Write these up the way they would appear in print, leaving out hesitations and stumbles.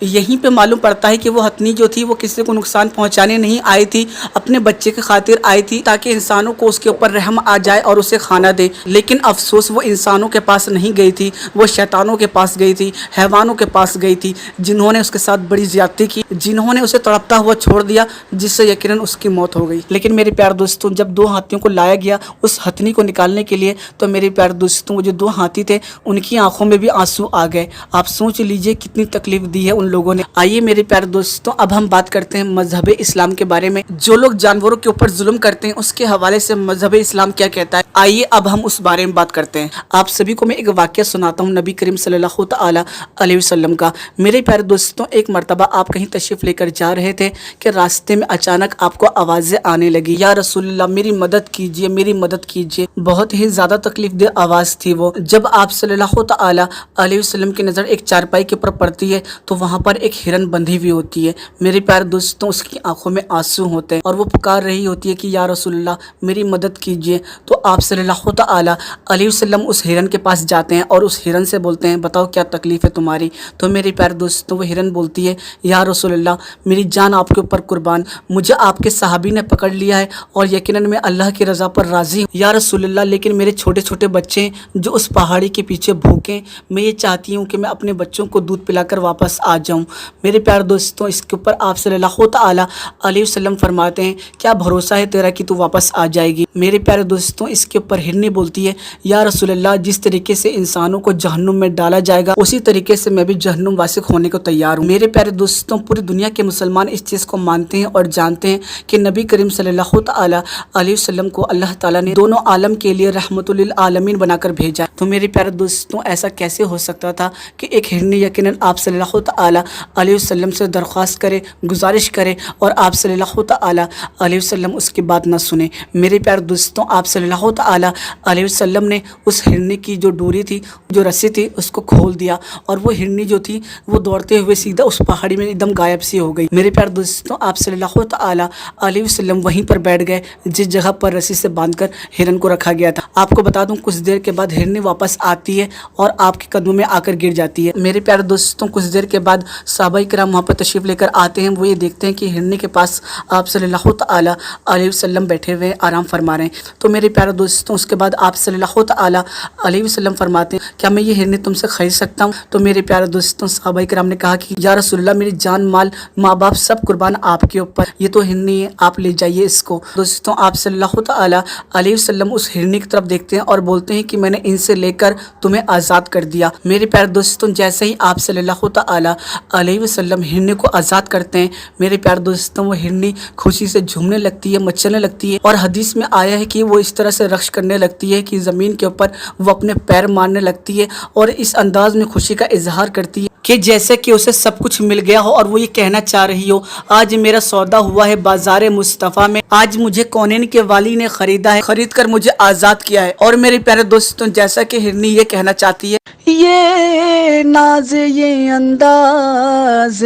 یہیں پہ معلوم پڑتا ہے کہ وہ ہتھنی جو تھی وہ کسی کو نقصان پہنچانے نہیں آئی تھی، اپنے بچے کی خاطر آئی تھی تاکہ انسانوں کو اس کے اوپر رحم آ جائے اور اسے کھانا دے۔ لیکن افسوس وہ انسانوں کے پاس نہیں گئی تھی، وہ شیطانوں کے پاس گئی تھی، حیوانوں کے پاس گئی تھی، جنہوں نے اس کے ساتھ بڑی زیادتی کی، جنہوں نے اسے تڑپتا ہوا چھوڑ دیا، جس سے یقیناً اس کی موت ہو گئی۔ لیکن میرے پیار دوستوں جب دو ہاتھیوں کو لایا گیا اس ہتھنی کو نکالنے کے لیے، تو میرے پیار دوستوں وہ جو دو ہاتھی تھے ان کی آنکھوں میں بھی آنسو آ گئے۔ آپ سوچ لیجئے کتنی تکلیف دی ہے ان لوگوں نے۔ آئیے میرے پیار دوستوں اب ہم بات کرتے ہیں مذہب اسلام کے بارے میں۔ جو لوگ جانوروں کے اوپر ظلم کرتے ہیں اس کے حوالے سے مذہب اسلام کیا کہتا ہے، آئیے اب ہم اس بارے میں بات کرتے ہیں۔ آپ سبھی کو میں ایک واقعہ سناتا ہوں نبی کریم صلی اللہ تعالی علیہ وسلم کا۔ میرے پیارے دوستوں ایک مرتبہ آپ کہیں تشریف لے کر جا رہے تھے کہ راستے میں اچانک آپ کو آوازیں آنے لگی، یا رسول اللہ میری مدد کیجئے، میری مدد کیجئے۔ بہت ہی زیادہ تکلیف دہ آواز تھی وہ۔ جب آپ صلی اللہ تعالی علیہ وسلم کی نظر ایک چارپائی کے اوپر پڑتی ہے تو وہاں پر ایک ہرن بندھی ہوئی ہوتی ہے۔ میرے پیارے دوستوں اس کی آنکھوں میں آنسو ہوتے ہیں اور وہ پکار رہی ہوتی ہے کہ یا رسول اللہ میری مدد کیجئے۔ تو آپ صلی اللہ تعالی علیہ وسلم اس ہرن کے پاس جاتے ہیں اور اس ہرن سے بولتے ہیں بتاؤ کیا تکلیف ہے تمہاری۔ تو میرے پیارے دوستوں وہ ہرن بولتی ہے یا رسول اللہ میری جان آپ کے اوپر قربان، مجھے آپ کے صحابی نے پکڑ لیا ہے اور یقیناً میں اللہ کی رضا پر راضی ہوں یا رسول اللہ، لیکن میرے چھوٹے چھوٹے بچے ہیں جو اس پہاڑی کے پیچھے بھوکے، میں یہ چاہتی ہوں کہ میں اپنے بچوں کو دودھ پلا کر واپس آ جاؤں۔ میرے پیارے دوستوں اس کے اوپر آپ صلی اللہ تعالی علیہ وسلم فرماتے ہیں کیا بھروسہ ہے تیرا کہ تو واپس آ جائے گی۔ میرے پیارے دوستوں اس کے اوپر ہرنی بولتی ہے یا رسول اللہ جس طریقے سے انسانوں کو جہنم میں ڈالا جائے گا اسی طریقے سے میں بھی جہنم واسق ہونے کو تیار ہوں۔ میرے پیارے دوستوں پوری دنیا کے مسلمان اس چیز کو مانتے ہیں اور جانتے ہیں کہ نبی کریم صلی اللہ تعالی علیہ وسلم کو اللہ تعالیٰ نے دونوں عالم کے لیے رحمت للعالمین بنا کر بھیجا۔ تو میرے پیارے دوستوں ایسا کیسے ہو سکتا تھا کہ ایک ہرنی یقیناً آپ صلی اللہ تعالی علیہ وسلم سے درخواست کرے، گزارش کرے اور آپ صلی اللہ تعالی علیہ وسلم اس کی بات نہ سنے۔ میرے پیارے دوستوں آپ صلی اللہ تعالی علیہ وسلم نے اس ہرنی کی جو ڈوری تھی، جو رسی تھی، اس کو کھول دیا اور وہ ہرنی جو تھی وہ دوڑتے ہوئے سیدھا اس پہاڑی میں ایک دم غائب سی ہو گئی۔ میرے پیارے دوستوں آپ صلی اللہ تعالی علیہ وسلم وہیں پر بیٹھ گئے جس جگہ پر رسی سے باندھ کر ہرن کو رکھا گیا تھا۔ آپ کو بتا دوں کچھ دیر کے بعد ہرنی واپس آتی ہے اور آپ کے قدموں میں آ کر گر جاتی ہے۔ میرے پیارے دوستوں کچھ دیر کے بعد صحابہ کرام وہاں پر تشریف لے کر آتے ہیں، وہ یہ دیکھتے ہیں کہ ہرنی کے پاس آپ صلی اللہ تعالی علیہ وسلم بیٹھے ہوئے آرام فرما رہے ہیں۔ تو میرے پیارے دوستوں اس کے بعد آپ صلی اللہ تعالی علیہ وسلم فرماتے ہیں کیا میں یہ ہرنی تم سے خرید سکتا ہوں؟ تو میرے پیارے دوستوں صحابہ کرام نے کہا کہ یا رسول اللہ میری جان مال ماں باپ سب قربان آپ کے اوپر، یہ تو ہرنی ہے آپ لے جائیے اس کو۔ دوستوں آپ صلی اللہ تعالی علیہ وسلم اس ہرنی کی طرف دیکھتے ہیں اور بولتے ہیں کہ میں نے ان سے لے کر تمہیں آزاد کر دیا۔ میرے پیارے دوستوں جیسے ہی آپ صلی اللہ تعالی علیہ وسلم ہرنی کو آزاد کرتے ہیں، میرے پیارے دوستوں وہ ہرنی خوشی سے جھومنے لگتی ہے، مچلنے لگتی ہے اور حدیث میں آیا ہے کہ وہ اس طرح سے رقص کرنے لگتی ہے کہ زمین کے اوپر وہ اپنے پیر مارنے لگتی ہے اور اس انداز میں خوشی کا اظہار کرتی ہے کہ جیسے کہ اسے سب کچھ مل گیا ہو اور وہ یہ کہنا چاہ رہی ہو آج میرا سودا ہوا ہے بازار مصطفیٰ میں، آج مجھے کونین کے والی نے خریدا ہے، خرید کر مجھے آزاد کیا ہے۔ اور میرے پیارے دوستوں جیسا کہ ہرنی یہ کہنا چاہتی ہے یہ ناز یہ انداز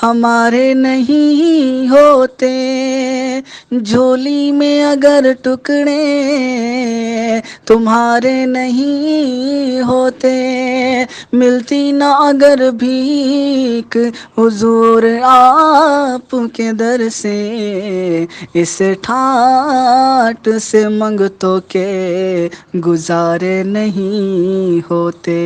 ہمارے نہیں ہوتے، جھولی میں اگر ٹکڑے تمہارے نہیں ہوتے، ملتی نہ اگر بھیک حضور آپ کے در سے، اس ٹھاٹ سے منگتوں کے گزارے نہیں ہوتے۔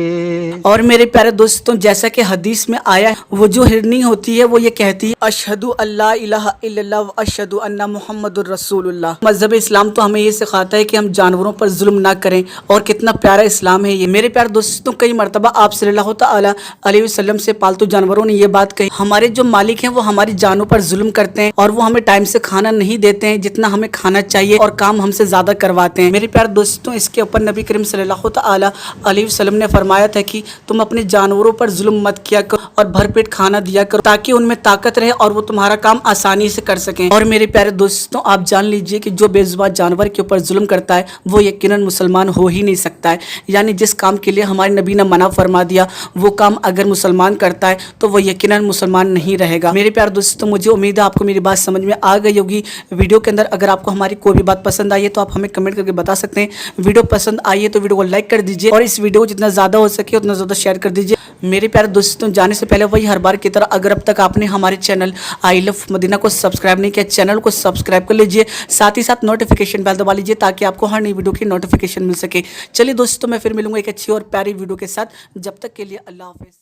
اور میرے پیارے دوستوں جیسا کہ حدیث میں آیا ہے وہ جو ہرنی ہوتی ہے وہ یہ کہتی ہے اشہدو اللہ الہ الا اللہ و اشہدو ان محمد الرسول اللہ۔ مذہب اسلام تو ہمیں یہ سکھاتا ہے کہ ہم جانوروں پر ظلم نہ کریں اور کتنا پیارا اسلام ہے یہ۔ میرے پیارے دوستوں کئی مرتبہ آپ صلی اللہ تعالی علیہ وسلم سے پالتو جانوروں نے یہ بات کہی ہمارے جو مالک ہیں وہ ہماری جانوں پر ظلم کرتے ہیں اور وہ ہمیں ٹائم سے کھانا نہیں دیتے ہیں جتنا ہمیں کھانا چاہیے اور کام ہم سے زیادہ کرواتے ہیں۔ میرے پیارے دوستوں اس کے اوپر نبی کریم صلی اللہ تعالی علیہ وسلم نے فرمایا تھا کہ تم اپنے جانوروں پر ظلم مت کیا کرو اور بھر پیٹ کھانا دیا کرو تاکہ ان میں طاقت رہے اور وہ تمہارا کام آسانی سے کر سکیں۔ اور میرے پیارے دوستوں آپ جان لیجئے کہ جو بے زبان جانور کے اوپر ظلم کرتا ہے وہ یقیناً مسلمان مسلمان ہو ہی نہیں سکتا ہے. یعنی جس کام کے لیے ہمارے نبی نے منع فرما دیا وہ کام اگر مسلمان کرتا ہے تو وہ یقیناً مسلمان نہیں رہے گا. میرے پیارے دوستوں مجھے امید ہے آپ کو میری بات سمجھ میں آ گئی ہوگی. ویڈیو کے اندر اگر آپ کو ہماری کوئی بھی بات پسند آئی ہے تو آپ ہمیں کمنٹ کر کے بتا سکتے ہیں. ویڈیو پسند آئی ہے تو ویڈیو کو لائک کر دیجیے اور اس ویڈیو کو جتنا زیادہ ہو سکے اتنا زیادہ شیئر کر دیجیے. میرے پیارے دوستوں جانے سے پہلے وہی ہر بار کی طرح اگر اب تک آپ نے ہمارے چینل آئی لو مدینہ کو سبسکرائب نہیں کیا چینل کو سبسکرائب کر لیجیے. ساتھ ہی ساتھ نوٹیفیکیشن بیل دبا لیجیے تاکہ آپ کو ہر نئی ویڈیو کی نوٹیفیکیشن مل سکے. چلیے دوستوں میں پھر ملوں گا ایک اچھی اور پیاری ویڈیو کے ساتھ. جب تک کے لیے اللہ حافظ.